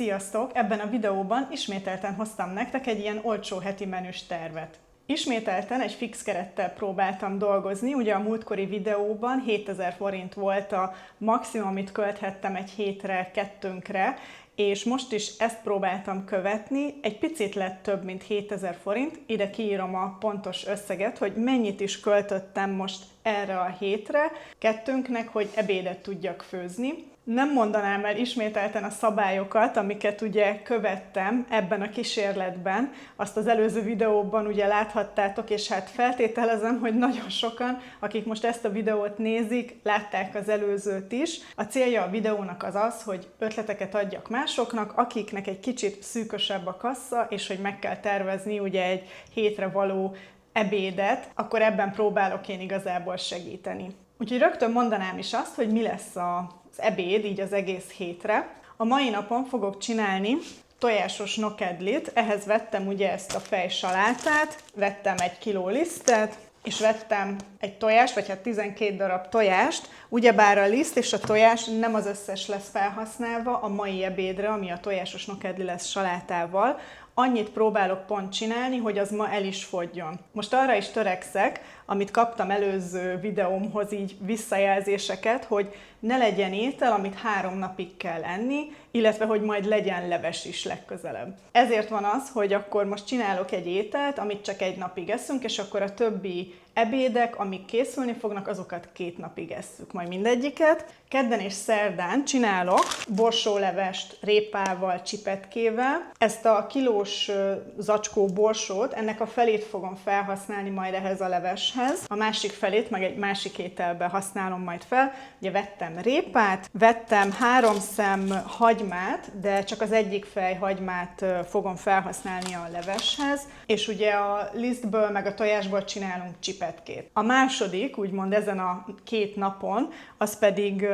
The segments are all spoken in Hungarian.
Sziasztok! Ebben a videóban ismételten hoztam nektek egy ilyen olcsó heti menüs tervet. Ismételten egy fix kerettel próbáltam dolgozni, ugye a múltkori videóban 7000 forint volt a maximum, amit költhettem egy hétre, kettőnkre, és most is ezt próbáltam követni, egy picit lett több, mint 7000 forint, ide kiírom a pontos összeget, hogy mennyit is költöttem most erre a hétre, kettőnknek, hogy ebédet tudjak főzni. Nem mondanám el ismételten a szabályokat, amiket ugye követtem ebben a kísérletben. Azt az előző videóban ugye láthattátok, és hát feltételezem, hogy nagyon sokan, akik most ezt a videót nézik, látták az előzőt is. A célja a videónak az az, hogy ötleteket adjak másoknak, akiknek egy kicsit szűkösebb a kassa, és hogy meg kell tervezni ugye egy hétre való ebédet, akkor ebben próbálok én igazából segíteni. Úgyhogy rögtön mondanám is azt, hogy mi lesz az ebéd így az egész hétre. A mai napon fogok csinálni tojásos nokedlit, ehhez vettem ugye ezt a fejsalátát, vettem 1 kiló lisztet, és vettem egy tojást, vagy hát 12 darab tojást, ugyebár a liszt és a tojás nem az összes lesz felhasználva a mai ebédre, ami a tojásos nokedli lesz salátával. Annyit próbálok pont csinálni, hogy az ma el is fogyjon. Most arra is törekszek, amit kaptam előző videómhoz így visszajelzéseket, hogy ne legyen étel, amit 3 napig kell enni, illetve hogy majd legyen leves is legközelebb. Ezért van az, hogy akkor most csinálok egy ételt, amit csak 1 napig eszünk, és akkor a többi ebédek, amik készülni fognak, azokat 2 napig esszük majd mindegyiket. Kedden és szerdán csinálok borsólevest répával, csipetkével. Ezt a kilós zacskó borsót, ennek a felét fogom felhasználni majd ehhez a leveshez. A másik felét meg egy másik ételbe használom majd fel. Ugye vettem répát, vettem 3 szem hagymát, de csak az egyik fej hagymát fogom felhasználni a leveshez, és ugye a lisztből meg a tojásból csinálunk csipetkét. A második, úgymond ezen a 2 napon, az pedig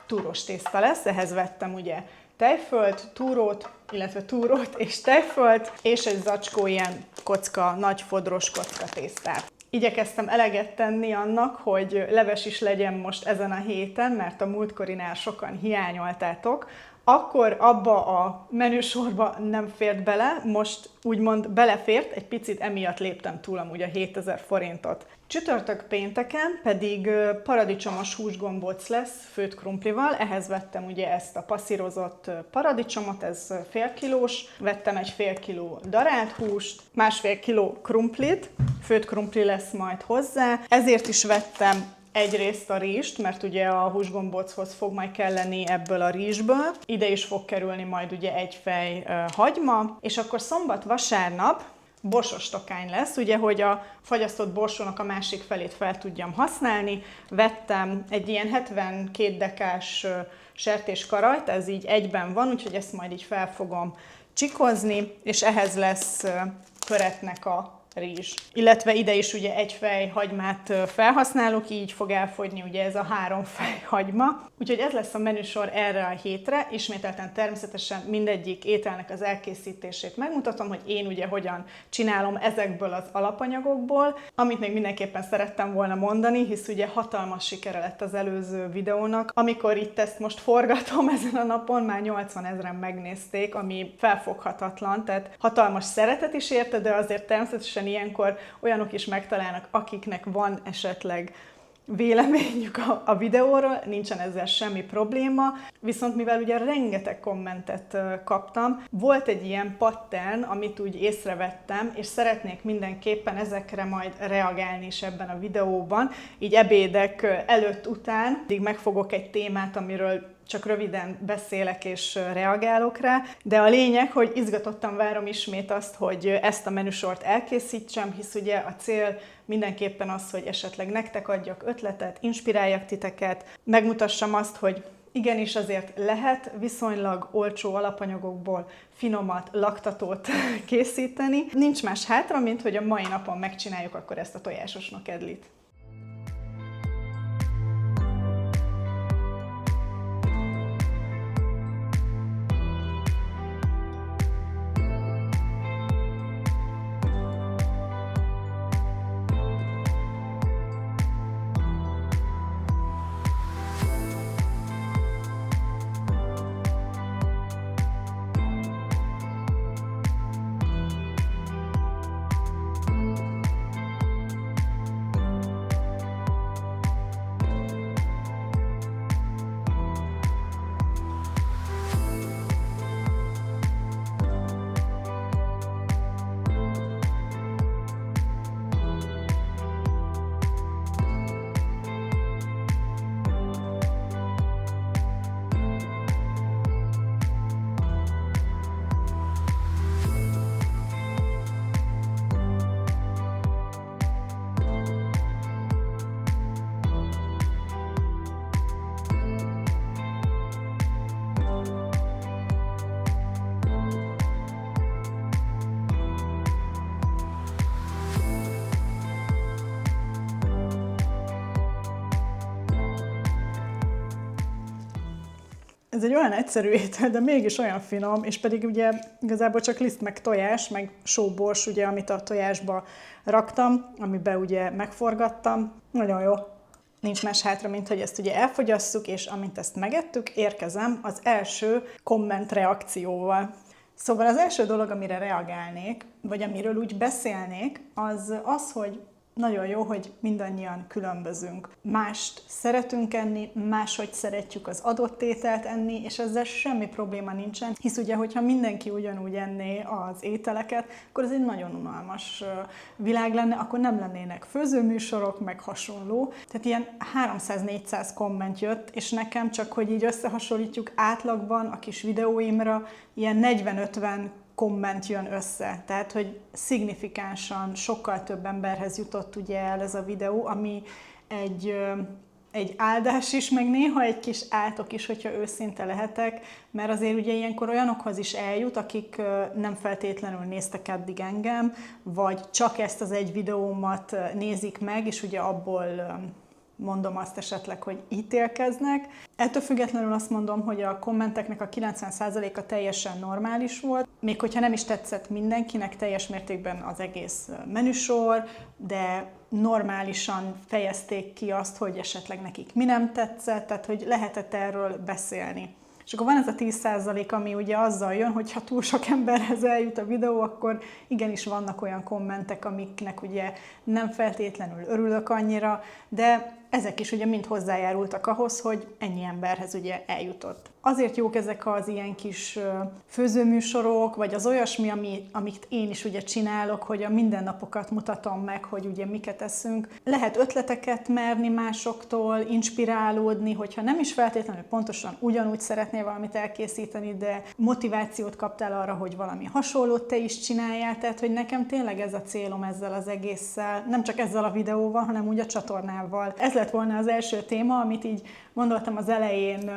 túrós tészta lesz, ehhez vettem ugye tejfölt, túrót, illetve túrót és tejfölt, és egy zacskó ilyen kocka, nagy fodros kocka tésztát. Igyekeztem eleget tenni annak, hogy leves is legyen most ezen a héten, mert a múltkorinál sokan hiányoltátok. Akkor abba a menüsorba nem fért bele, most úgymond belefért, egy picit emiatt léptem túl amúgy a 7000 forintot. Csütörtök pénteken pedig paradicsomos húsgombóc lesz főtt krumplival, ehhez vettem ugye ezt a passzírozott paradicsomot, ez fél kilós, vettem egy fél kiló darált húst, 1,5 kiló krumplit, főtt krumpli lesz majd hozzá, ezért is vettem egyrészt a rizst, mert ugye a húsgombóchoz fog majd kelleni ebből a rizsből. Ide is fog kerülni majd ugye egy fej hagyma, és akkor szombat-vasárnap borsos tokány lesz, ugye, hogy a fagyasztott borsónak a másik felét fel tudjam használni. Vettem egy ilyen 72 dekás sertéskarajt, ez így egyben van, úgyhogy ezt majd így fel fogom csikozni, és ehhez lesz köretnek a rizs. Illetve ide is ugye egy fej hagymát felhasználok, így fog elfogyni ugye ez a 3 fej hagyma. Úgyhogy ez lesz a menüsor erre a hétre. Ismételten természetesen mindegyik ételnek az elkészítését megmutatom, hogy én ugye hogyan csinálom ezekből az alapanyagokból. Amit még mindenképpen szerettem volna mondani, hisz ugye hatalmas sikere lett az előző videónak. Amikor itt ezt most forgatom ezen a napon, már 80 000-en megnézték, ami felfoghatatlan, tehát hatalmas szeretet is érte, de azért természetesen ilyenkor olyanok is megtalálnak, akiknek van esetleg véleményük a videóról, nincsen ezzel semmi probléma, viszont mivel ugye rengeteg kommentet kaptam, volt egy ilyen pattern, amit úgy észrevettem, és szeretnék mindenképpen ezekre majd reagálni is ebben a videóban, így ebédek előtt-után, addig megfogok egy témát, amiről csak röviden beszélek és reagálok rá, de a lényeg, hogy izgatottan várom ismét azt, hogy ezt a menüsort elkészítsem, hisz ugye a cél mindenképpen az, hogy esetleg nektek adjak ötletet, inspiráljak titeket, megmutassam azt, hogy igenis azért lehet viszonylag olcsó alapanyagokból finomat, laktatót készíteni. Nincs más hátra, mint hogy a mai napon megcsináljuk akkor ezt a tojásos nokedlit. Ez egy olyan egyszerű étel, de mégis olyan finom, és pedig ugye igazából csak liszt, meg tojás, meg sóbors, ugye, amit a tojásba raktam, amiben ugye megforgattam. Nagyon jó. Nincs más hátra, mint hogy ezt ugye elfogyasszuk, és amint ezt megettük, érkezem az első komment reakcióval. Szóval az első dolog, amire reagálnék, vagy amiről úgy beszélnék, az, hogy nagyon jó, hogy mindannyian különbözünk. Mást szeretünk enni, máshogy szeretjük az adott ételt enni, és ezzel semmi probléma nincsen, hisz ugye, hogyha mindenki ugyanúgy enné az ételeket, akkor ez egy nagyon unalmas világ lenne, akkor nem lennének főzőműsorok, meg hasonló. Tehát ilyen 300-400 komment jött, és nekem csak, hogy így összehasonlítjuk átlagban a kis videóimra, ilyen 40-50 komment jön össze. Tehát, hogy szignifikánsan sokkal több emberhez jutott ugye el ez a videó, ami egy áldás is, meg néha egy kis átok is, hogyha őszinte lehetek, mert azért ugye ilyenkor olyanokhoz is eljut, akik nem feltétlenül néztek eddig engem, vagy csak ezt az egy videómat nézik meg, és ugye abból mondom azt esetleg, hogy ítélkeznek. Ettől függetlenül azt mondom, hogy a kommenteknek a 90%-a teljesen normális volt, még hogyha nem is tetszett mindenkinek teljes mértékben az egész menüsor, de normálisan fejezték ki azt, hogy esetleg nekik mi nem tetszett, tehát hogy lehetett erről beszélni. És akkor van ez a 10%, ami ugye azzal jön, hogy ha túl sok emberhez eljut a videó, akkor igenis vannak olyan kommentek, amiknek ugye nem feltétlenül örülök annyira, de ezek is ugye mind hozzájárultak ahhoz, hogy ennyi emberhez ugye eljutott. Azért jók ezek az ilyen kis főzőműsorok, vagy az olyasmi, amit én is ugye csinálok, hogy a mindennapokat mutatom meg, hogy ugye miket eszünk. Lehet ötleteket merni másoktól, inspirálódni, hogyha nem is feltétlenül pontosan ugyanúgy szeretnél valamit elkészíteni, de motivációt kaptál arra, hogy valami hasonlót te is csináljál, tehát hogy nekem tényleg ez a célom ezzel az egésszel, nem csak ezzel a videóval, hanem úgy a csatornával. Ez lett volna az első téma, amit így gondoltam az elején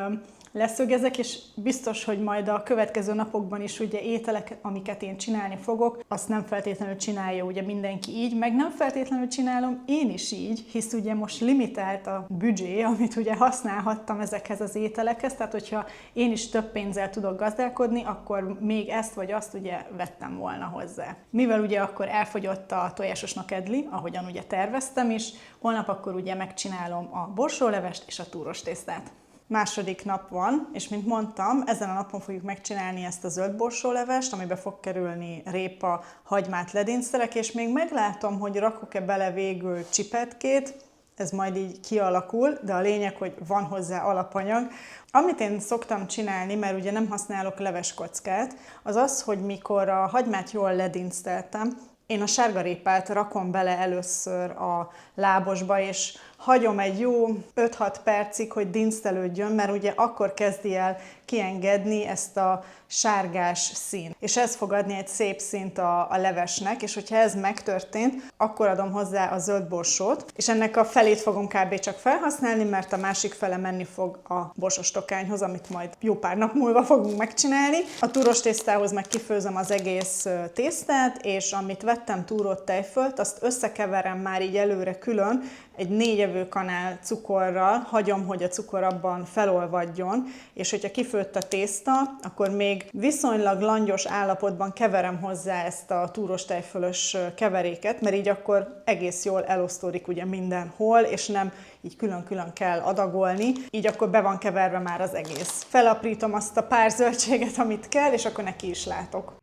leszögezek, és biztos, hogy majd a következő napokban is ugye ételek, amiket én csinálni fogok, azt nem feltétlenül csinálja ugye mindenki így, meg nem feltétlenül csinálom én is így, hisz ugye most limitált a büdzsé, amit ugye használhattam ezekhez az ételekhez, tehát hogyha én is több pénzzel tudok gazdálkodni, akkor még ezt vagy azt ugye vettem volna hozzá. Mivel ugye akkor elfogyott a tojásos nokedli, ahogyan ugye terveztem is, holnap akkor ugye megcsinálom a borsólevest és a túros tésztát. Második nap van, és mint mondtam, ezen a napon fogjuk megcsinálni ezt a zöld borsólevest, amiben fog kerülni répa, hagymát ledinsztelek, és még meglátom, hogy rakok-e bele végül csipetkét, ez majd így kialakul, de a lényeg, hogy van hozzá alapanyag. Amit én szoktam csinálni, mert ugye nem használok leveskockát, az az, hogy mikor a hagymát jól ledinszteltem, én a sárgarépát rakom bele először a lábosba, és hagyom egy jó 5-6 percig, hogy dinsztelődjön, mert ugye akkor kezdi el kiengedni ezt a sárgás színt. És ez fog adni egy szép színt a levesnek, és hogyha ez megtörtént, akkor adom hozzá a zöld borsót, és ennek a felét fogom kb. Csak felhasználni, mert a másik fele menni fog a borsostokányhoz, amit majd jó pár nap múlva fogunk megcsinálni. A túros tésztához meg kifőzöm az egész tésztát, és amit vettem túrott tejfölt, azt összekeverem már így előre külön, egy 4 evőkanál cukorral, hagyom, hogy a cukor abban felolvadjon, és hogyha kifőtt a tészta, akkor még viszonylag langyos állapotban keverem hozzá ezt a túros tejfölös keveréket, mert így akkor egész jól elosztódik ugye mindenhol, és nem így külön-külön kell adagolni, így akkor be van keverve már az egész. Felaprítom azt a pár zöldséget, amit kell, és akkor neki is látok.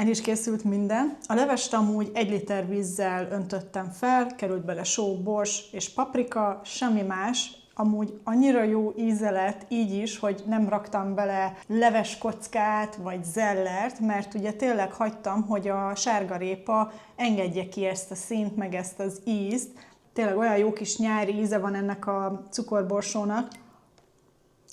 El is készült minden. A levest amúgy 1 liter vízzel öntöttem fel, került bele só, bors és paprika, semmi más. Amúgy annyira jó íze lett így is, hogy nem raktam bele leveskockát vagy zellert, mert ugye tényleg hagytam, hogy a sárgarépa engedje ki ezt a színt, meg ezt az ízt. Tényleg olyan jó kis nyári íze van ennek a cukorborsónak.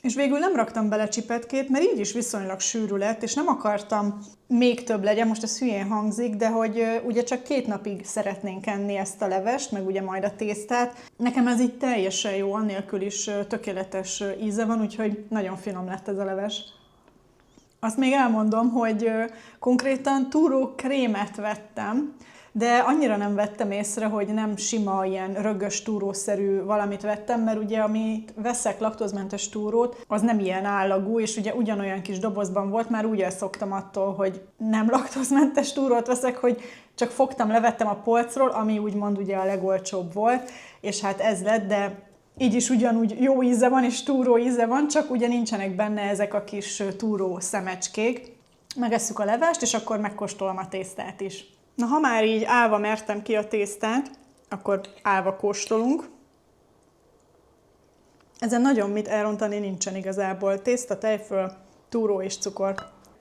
És végül nem raktam bele csipetkét, mert így is viszonylag sűrű lett, és nem akartam még több legyen, most ez hülyén hangzik, de hogy ugye csak 2 napig szeretnénk enni ezt a levest, meg ugye majd a tésztát. Nekem ez így teljesen jó, annélkül is tökéletes íze van, úgyhogy nagyon finom lett ez a leves. Azt még elmondom, hogy konkrétan túrókrémet vettem, de annyira nem vettem észre, hogy nem sima, ilyen rögös túrószerű valamit vettem, mert ugye amit veszek laktózmentes túrót, az nem ilyen állagú, és ugye ugyanolyan kis dobozban volt, már úgy elszoktam attól, hogy nem laktózmentes túrót veszek, hogy csak fogtam, levettem a polcról, ami úgymond ugye a legolcsóbb volt, és hát ez lett, de így is ugyanúgy jó íze van, és túró íze van, csak ugye nincsenek benne ezek a kis túró szemecskék. Megesszük a levest, és akkor megkóstolom a tésztát is. Na, ha már így állva mertem ki a tésztát, akkor állva kóstolunk. Ezen nagyon mit elrontani nincsen igazából. Tészta, tejföl, túró és cukor.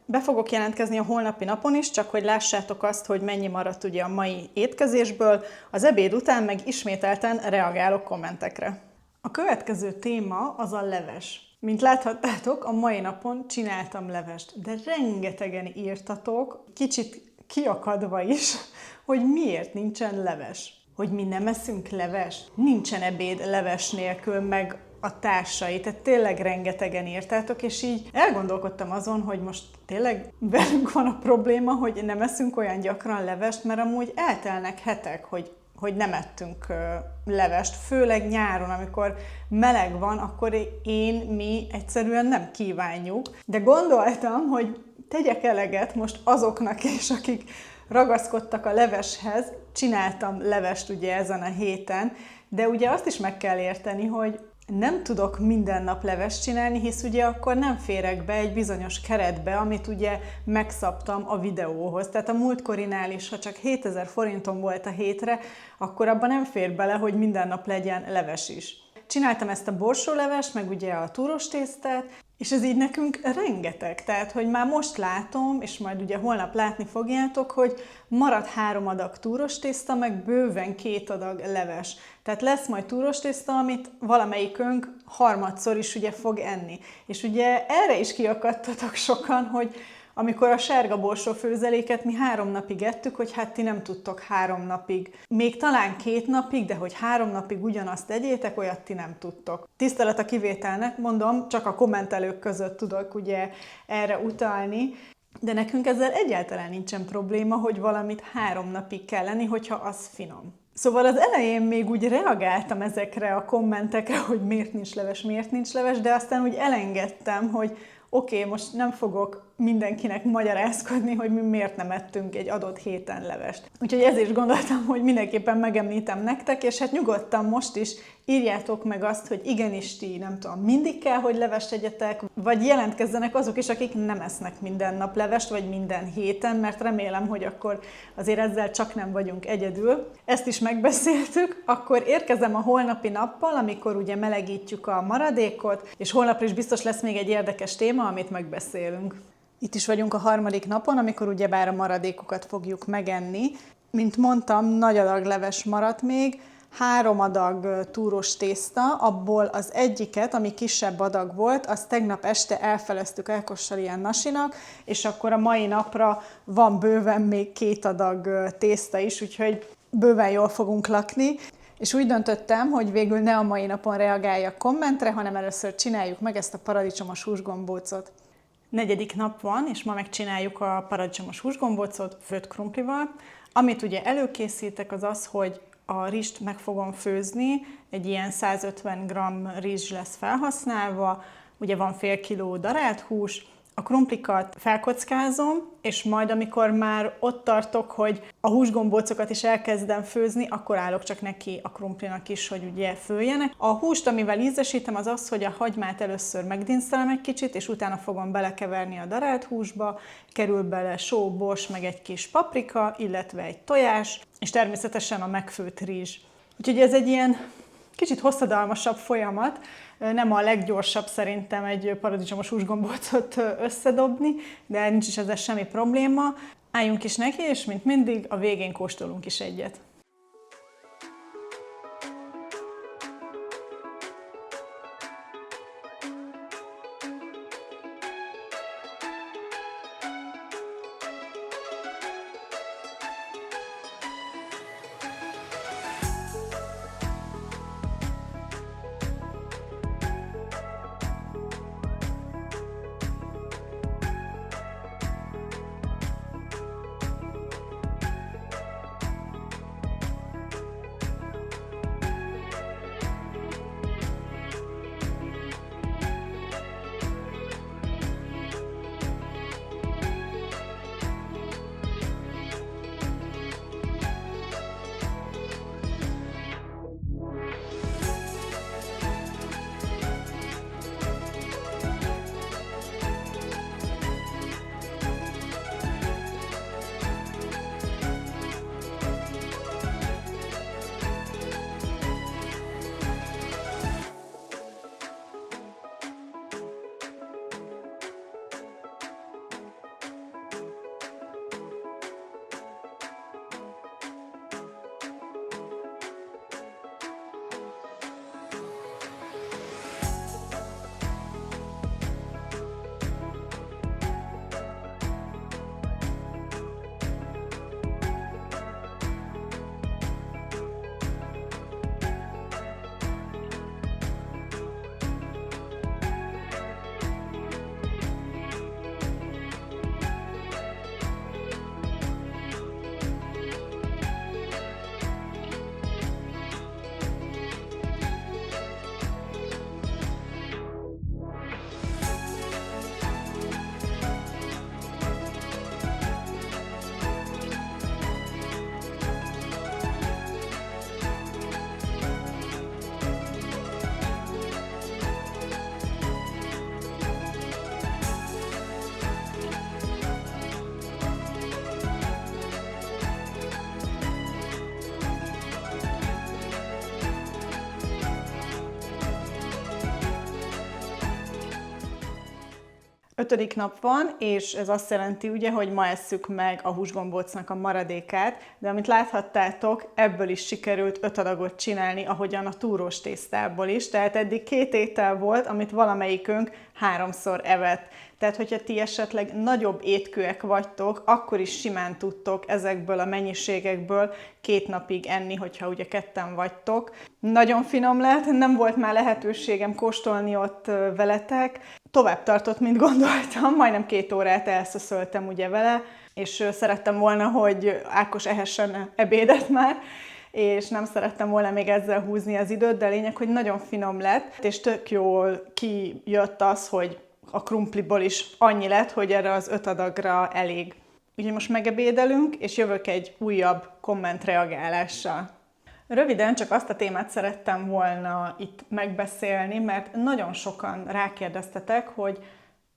Be fogok jelentkezni a holnapi napon is, csak hogy lássátok azt, hogy mennyi maradt ugye a mai étkezésből. Az ebéd után meg ismételten reagálok kommentekre. A következő téma az a leves. Mint láthattátok, a mai napon csináltam levest, de rengetegen írtatok, kicsit kiakadva is, hogy miért nincsen leves. Hogy mi nem eszünk levest. Nincsen ebéd leves nélkül, meg a társai, tehát tényleg rengetegen írtátok, és így elgondolkodtam azon, hogy most tényleg velünk van a probléma, hogy nem eszünk olyan gyakran levest, mert amúgy eltelnek hetek, hogy nem ettünk levest, főleg nyáron, amikor meleg van, akkor mi egyszerűen nem kívánjuk. De gondoltam, hogy tegyek eleget most azoknak is, akik ragaszkodtak a leveshez, csináltam levest ugye ezen a héten, de ugye azt is meg kell érteni, hogy nem tudok minden nap levest csinálni, hisz ugye akkor nem férek be egy bizonyos keretbe, amit ugye megszabtam a videóhoz. Tehát a múltkorinál is, ha csak 7000 forintom volt a hétre, akkor abban nem fér bele, hogy minden nap legyen leves is. Csináltam ezt a borsólevest, meg ugye a túros tésztát, és ez így nekünk rengeteg. Tehát, hogy már most látom, és majd ugye holnap látni fogjátok, hogy marad 3 adag túros tészta, meg bőven 2 adag leves. Tehát lesz majd túros tészta, amit valamelyikünk harmadszor is ugye fog enni. És ugye erre is kiakadtatok sokan, hogy amikor a sárga borsó főzeléket mi 3 napig ettük, hogy hát ti nem tudtok 3 napig. Még talán 2 napig, de hogy 3 napig ugyanazt egyétek, olyat ti nem tudtok. Tisztelet a kivételnek, mondom, csak a kommentelők között tudok ugye erre utalni, de nekünk ezzel egyáltalán nincsen probléma, hogy valamit 3 napig kell lenni, hogyha az finom. Szóval az elején még úgy reagáltam ezekre a kommentekre, hogy miért nincs leves, de aztán úgy elengedtem, hogy oké, most nem fogok mindenkinek magyarázkodni, hogy mi miért nem ettünk egy adott héten levest. Úgyhogy ezért gondoltam, hogy mindenképpen megemlítem nektek, és hát nyugodtan most is írjátok meg azt, hogy igenis ti, nem tudom, mindig kell, hogy levest egyetek, vagy jelentkezzenek azok is, akik nem esznek minden nap levest, vagy minden héten, mert remélem, hogy akkor azért ezzel csak nem vagyunk egyedül. Ezt is megbeszéltük, akkor érkezem a holnapi nappal, amikor ugye melegítjük a maradékot, és holnapra is biztos lesz még egy érdekes téma, amit megbeszélünk. Itt is vagyunk a 3. napon, amikor ugyebár a maradékokat fogjuk megenni. Mint mondtam, nagy adag leves maradt még, 3 adag túros tészta, abból az egyiket, ami kisebb adag volt, azt tegnap este elfeleztük Ákossal ilyen nasinak, és akkor a mai napra van bőven még 2 adag tészta is, úgyhogy bőven jól fogunk lakni. És úgy döntöttem, hogy végül ne a mai napon reagáljak kommentre, hanem először csináljuk meg ezt a paradicsomos húsgombócot. 4. nap van, és ma megcsináljuk a paradicsomos húsgombócot főtt krumplival. Amit ugye előkészítek, az az, hogy a rizst meg fogom főzni, egy ilyen 150 g rizs lesz felhasználva, ugye van fél kiló darált hús, A krumplikat felkockázom, és majd amikor már ott tartok, hogy a húsgombócokat is elkezdem főzni, akkor állok csak neki a krumplinak is, hogy ugye főjenek. A húst, amivel ízesítem, az az, hogy a hagymát először megdinszelem egy kicsit, és utána fogom belekeverni a darált húsba, kerül bele só, bors, meg egy kis paprika, illetve egy tojás, és természetesen a megfőtt rizs. Úgyhogy ez egy ilyen kicsit hosszadalmasabb folyamat, nem a leggyorsabb szerintem egy paradicsomos húsgombócot összedobni, de nincs is ezzel semmi probléma. Álljunk is neki, és mint mindig a végén kóstolunk is egyet. Ötödik nap van, és ez azt jelenti ugye, hogy ma esszük meg a húsgombócnak a maradékát, de amit láthattátok, ebből is sikerült 5 adagot csinálni, ahogyan a túrós tésztából is, tehát eddig 2 étel volt, amit valamelyikünk 3-szor evett. Tehát, hogyha ti esetleg nagyobb étkőek vagytok, akkor is simán tudtok ezekből a mennyiségekből 2 napig enni, hogyha ugye ketten vagytok. Nagyon finom lett, nem volt már lehetőségem kóstolni ott veletek. Tovább tartott, mint gondoltam, majdnem 2 órát elszöszöltem ugye vele, és szerettem volna, hogy Ákos ehessen ebédet már, és nem szerettem volna még ezzel húzni az időt, de a lényeg, hogy nagyon finom lett, és tök jól kijött az, hogy a krumpliból is annyi lett, hogy erre az 5 adagra elég. Úgyhogy most megebédelünk, és jövök egy újabb kommentreagálással. Röviden csak azt a témát szerettem volna itt megbeszélni, mert nagyon sokan rákérdeztetek, hogy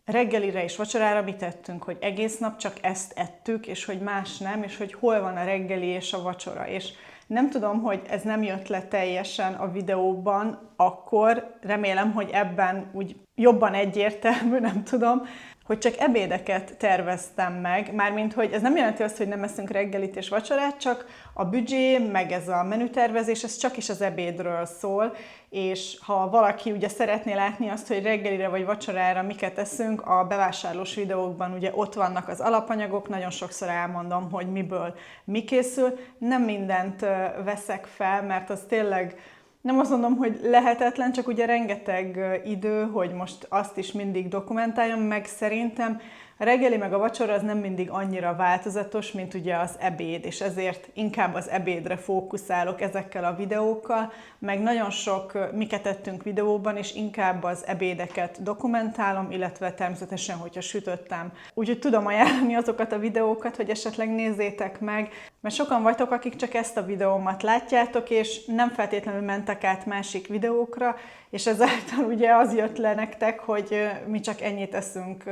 reggelire és vacsorára mit ettünk, hogy egész nap csak ezt ettük, és hogy más nem, és hogy hol van a reggeli és a vacsora. És nem tudom, hogy ez nem jött le teljesen a videóban, akkor remélem, hogy ebben úgy jobban egyértelmű, nem tudom, hogy csak ebédeket terveztem meg, mármint, hogy ez nem jelenti azt, hogy nem eszünk reggelit és vacsorát, csak a büdzsé, meg ez a menütervezés, ez csak is az ebédről szól, és ha valaki ugye szeretné látni azt, hogy reggelire vagy vacsorára miket eszünk, a bevásárlós videókban ugye ott vannak az alapanyagok, nagyon sokszor elmondom, hogy miből mi készül. Nem mindent veszek fel, mert az tényleg nem azt mondom, hogy lehetetlen, csak ugye rengeteg idő, hogy most azt is mindig dokumentáljam, meg szerintem A reggeli meg a vacsora az nem mindig annyira változatos, mint ugye az ebéd, és ezért inkább az ebédre fókuszálok ezekkel a videókkal, meg nagyon sok miket ettünk videóban, és inkább az ebédeket dokumentálom, illetve természetesen, hogyha sütöttem. Úgyhogy tudom ajánlani azokat a videókat, hogy esetleg nézzétek meg, mert sokan vagytok, akik csak ezt a videómat látjátok, és nem feltétlenül mentek át másik videókra, és ezáltal ugye az jött le nektek, hogy mi csak ennyit eszünk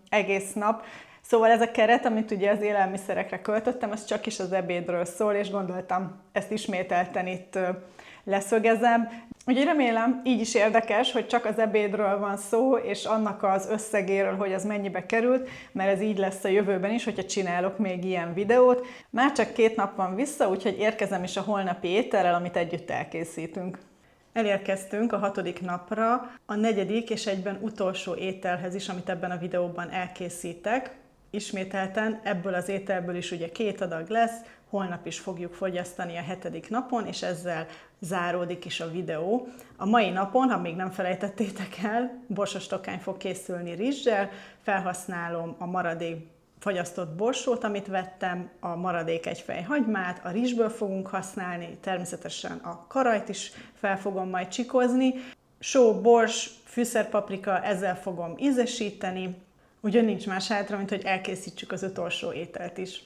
egész nap. Szóval ez a keret, amit ugye az élelmiszerekre költöttem, az csak is az ebédről szól, és gondoltam ezt ismételten itt leszögezem. Úgyhogy remélem, így is érdekes, hogy csak az ebédről van szó, és annak az összegéről, hogy az mennyibe került, mert ez így lesz a jövőben is, hogyha csinálok még ilyen videót. Már csak 2 nap van vissza, úgyhogy érkezem is a holnapi ételrel, amit együtt elkészítünk. Elérkeztünk a 6. napra, a 4. és egyben utolsó ételhez is, amit ebben a videóban elkészítek. Ismételten ebből az ételből is ugye 2 adag lesz, holnap is fogjuk fogyasztani a 7. napon, és ezzel záródik is a videó. A mai napon, ha még nem felejtettétek el, borsos tokány fog készülni rizssel, felhasználom a maradék fagyasztott borsót, amit vettem, a maradék egy fej hagymát, a rizsből fogunk használni, természetesen a karajt is fel fogom majd csikozni, só, bors, fűszerpaprika, ezzel fogom ízesíteni, ugyan nincs más hátra, mint hogy elkészítsük az utolsó ételt is.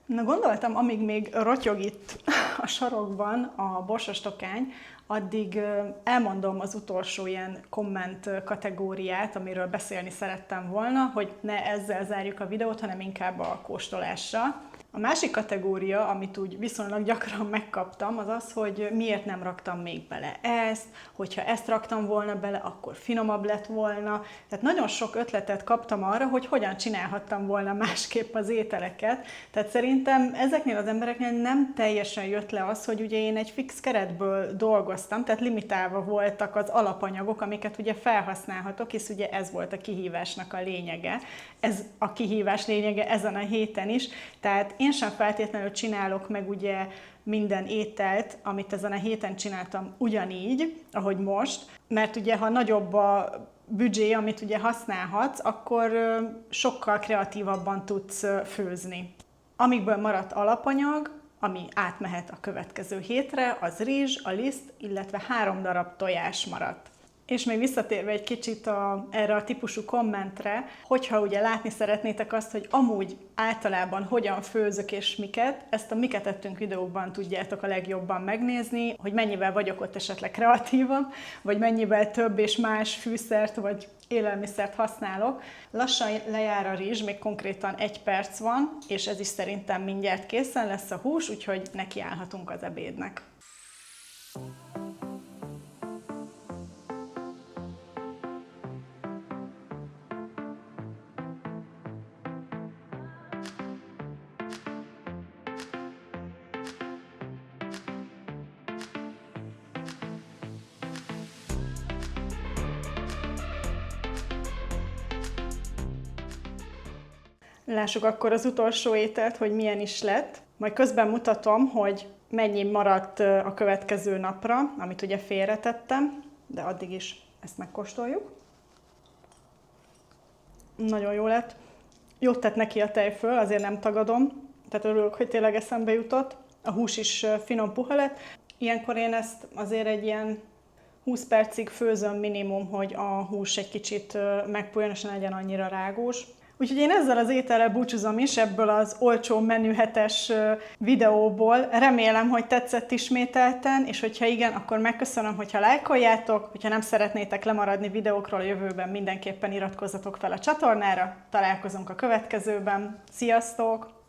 Na gondoltam, amíg még rotyog itt a sarokban a borsos tokány, addig elmondom az utolsó ilyen komment kategóriát, amiről beszélni szerettem volna, hogy ne ezzel zárjuk a videót, hanem inkább a kóstolással. A másik kategória, amit úgy viszonylag gyakran megkaptam, az az, hogy miért nem raktam még bele ezt, hogyha ezt raktam volna bele, akkor finomabb lett volna. Tehát nagyon sok ötletet kaptam arra, hogy hogyan csinálhattam volna másképp az ételeket. Tehát szerintem ezeknél az embereknél nem teljesen jött le az, hogy ugye én egy fix keretből dolgoztam, tehát limitálva voltak az alapanyagok, amiket ugye felhasználhatok, és ugye ez volt a kihívásnak a lényege. Ez a kihívás lényege ezen a héten is, tehát én sem feltétlenül csinálok meg ugye minden ételt, amit ezen a héten csináltam ugyanígy, ahogy most, mert ugye ha nagyobb a büdzsé, amit ugye használhatsz, akkor sokkal kreatívabban tudsz főzni. Amikből maradt alapanyag, ami átmehet a következő hétre, az rizs, a liszt, illetve 3 darab tojás maradt. És még visszatérve egy kicsit erre a típusú kommentre, hogyha ugye látni szeretnétek azt, hogy amúgy általában hogyan főzök és miket, ezt a miket ettünk videóban tudjátok a legjobban megnézni, hogy mennyivel vagyok ott esetleg kreatívabb, vagy mennyivel több és más fűszert vagy élelmiszert használok. Lassan lejár a rizs, még konkrétan 1 perc van, és ez is szerintem mindjárt készen lesz a hús, úgyhogy nekiállhatunk az ebédnek. Lássuk akkor az utolsó ételt, hogy milyen is lett. Majd közben mutatom, hogy mennyi maradt a következő napra, amit ugye félretettem, de addig is ezt megkóstoljuk. Nagyon jó lett. Jót tett neki a tejföl, azért nem tagadom, tehát örülök, hogy tényleg eszembe jutott. a hús is finom puha lett. Ilyenkor én ezt azért egy ilyen 20 percig főzöm minimum, hogy a hús egy kicsit megpuhuljon, és ne legyen annyira rágós. Úgyhogy én ezzel az étellel búcsúzom is ebből az olcsó menühetes videóból. Remélem, hogy tetszett ismételten, és hogyha igen, akkor megköszönöm, hogyha lájkoljátok, hogyha nem szeretnétek lemaradni videókról a jövőben, mindenképpen iratkozzatok fel a csatornára. Találkozunk a következőben. Sziasztok!